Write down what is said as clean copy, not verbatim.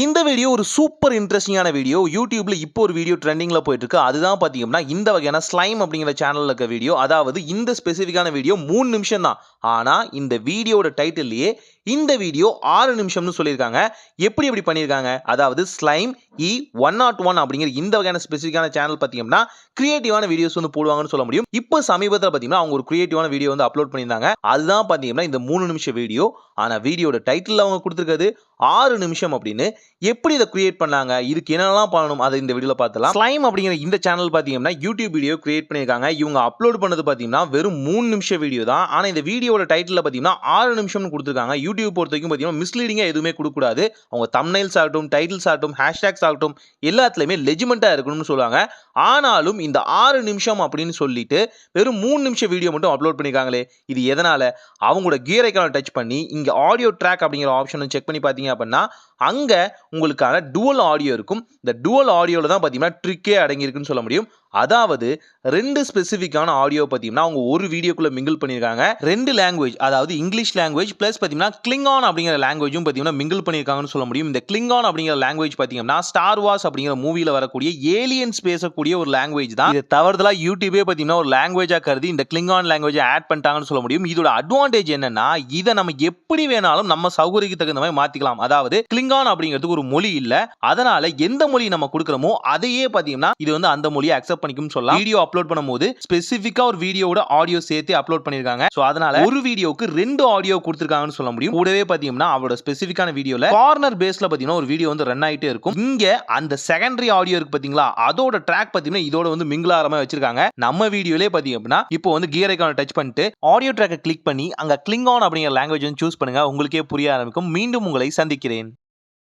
இந்த வீடியோ ஒரு சூப்பர் இன்ட்ரெஸ்டிங்கான வீடியோ. யூடியூப்ல இப்போ ஒரு வீடியோ ட்ரெண்டிங்ல போயிட்டு இருக்கு. அதுதான் பாத்தீங்கன்னா இந்த வகையான ஸ்லைம் அப்படிங்கிற சேனல்ல இருக்க வீடியோ. அதாவது இந்த ஸ்பெசிஃபிக்கான வீடியோ 3 நிமிஷம் தான். ஆனா இந்த வீடியோட டைட்டில்லயே இந்த வீடியோ 6 நிமிஷம்னு சொல்லியிருக்காங்க. எப்படி பண்ணியிருக்காங்க? அதாவது ஸ்லைம் E101 அப்படிங்கிற இந்த வகையான ஸ்பெசிஃபிக்கான சேனல் பாத்தீங்கன்னா கிரியேட்டிவான வீடியோஸ் வந்து போடுவாங்கன்னு சொல்ல முடியும். இப்போ சமீபத்தில் பாத்தீங்கன்னா அவங்க ஒரு கிரியேட்டிவான வீடியோ வந்து அப்லோட் பண்ணியிருந்தாங்க. அதுதான் பாத்தீங்கன்னா இந்த 3 நிமிஷம் வீடியோ. ஆனா வீடியோட டைட்டில் அவங்க கொடுத்திருக்கிறது 6 நிமிஷம் அப்படின்னு. எப்படி இதை கிரியேட் பண்ணாங்க, இதுக்கு என்னெல்லாம் பண்ணணும் அதை இந்த வீடியோல பார்த்தலாம். ஸ்லைம் அப்படிங்கிற இந்த சேனல் பாத்தீங்கன்னா யூடியூப் வீடியோ கிரியேட் பண்ணியிருக்காங்க. இவங்க அப்லோட் பண்ணது பாத்தீங்கன்னா வெறும் 3 நிமிஷம் வீடியோ தான். ஆனா இந்த வீடியோட டைட்டில் பாத்தீங்கன்னா 6 நிமிஷம்னு கொடுத்திருக்காங்க. யூடியூப் பொறுத்த வரைக்கும் பாத்தீங்கன்னா மிஸ்லீடிங்கா எதுவுமே கொடுக்க கூடாது. அவங்க தம்ப்நெயில்ஸ் ஆகட்டும், டைட்டில்ஸ் ஆகட்டும், ஹேஷ்டேக்ஸ் ஆகட்டும் எல்லாத்துலயுமே லெஜிமெண்டா இருக்கணும்னு சொல்லுவாங்க. ஆனாலும் இந்த 6 நிமிஷம் அப்படின்னு சொல்லிட்டு வெறும் 3 நிமிஷம் வீடியோ மட்டும் அப்லோட் பண்ணிருக்காங்களே, இது எதனால? அவங்களோட கியர் ஐகானை டச் பண்ணி இங்க ஆடியோ ட்ராக் அப்படிங்கிற ஆப்ஷனை செக் பண்ணி பாத்தீங்க அப்படின்னா அங்க உங்களுக்கான டுவல் ஆடியோ இருக்கும். இந்த டுவல் ஆடியோல தான் பாத்தீங்கன்னா ட்ரிக்கே அடங்கி இருக்குன்னு சொல்ல முடியும். அதாவது 2 ஸ்பெசிஃபிக்கான ஆடியோ பாத்தீங்கன்னா அவங்க ஒரு வீடியோக்குள்ள மிங்கிள் பண்ணிருக்காங்க. 2 லாங்குவேஜ், அதாவது இங்கிலீஷ் லாங்குவேஜ் பிளஸ் பாத்தீங்கன்னா கிளிங்கான் அப்படிங்கிற லாங்குவேஜும் பாத்தீங்கன்னா மிங்கிள் பண்ணிருக்காங்கன்னு சொல்ல முடியும். இந்த கிளிங்கான் அப்படிங்கிற லாங்குவேஜ் பாத்தீங்கன்னா ஸ்டார் வார்ஸ் அப்படிங்கிற மூவில வரக்கூடிய ஏலியன்ஸ் பேசக்கூடிய ஒரு லாங்குவேஜ் தான். இது தவறுதலா யூடியூபே பாத்தீங்கன்னா ஒரு லாங்குவேஜா கருதி இந்த கிளிங்கான் லாங்குவேஜ் ஆட் பண்ணிட்டாங்கன்னு சொல்ல முடியும். இதோட அட்வான்டேஜ் என்னன்னா இதை நம்ம எப்படி வேணாலும் நம்ம சௌகரியத்துக்கு தகுந்த மாதிரி மாத்திக்கலாம். அதாவது கிளிங்கான் அப்படிங்கிறதுக்கு ஒரு மொழி இல்ல. அதனால எந்த மொழி நம்ம கொடுக்கிறோமோ அதையே பாத்தீங்கன்னா இது வந்து அந்த மொழியை அக்செப்ட் பண்ணிக்கும் சொல்லலாம். வீடியோ அப்லோட் பண்ணும்போது ஸ்பெசிஃபிக்கா ஒரு வீடியோட ஆடியோ சேர்த்து அப்லோட் பண்ணிருக்காங்க. சோ அதனால ஒரு வீடியோக்கு 2 ஆடியோ கொடுத்திருக்காங்கன்னு சொல்ல முடியும். கூடவே பாத்தீங்கன்னா அவரோட ஸ்பெசிஃபிக்கான வீடியோல கார்னர் பேஸ்ல பாத்தீங்கன்னா ஒரு வீடியோ வந்து ரன் ஆயிட்டே இருக்கும். இங்க அந்த செகண்டரி ஆடியோ இருக்கு பாத்தீங்களா, அதோட ட்ராக் பாத்தீங்கன்னா இதோட வந்து மிங்கிள் ஆகாம வச்சிருக்காங்க. நம்ம வீடியோலயே பாத்தீங்க அப்படின்னா இப்போ வந்து கியர் ஐகானை டச் பண்ணிட்டு ஆடியோ ட்ராக்கை கிளிக் பண்ணி அங்க கிளிங்கான் அப்படிங்கிற லாங்குவேஜ் வந்து சூஸ் பண்ணுங்க. உங்களுக்கே புரிய ஆரம்பிக்கும். மீண்டும் உங்களை சந்திக்கிறேன்.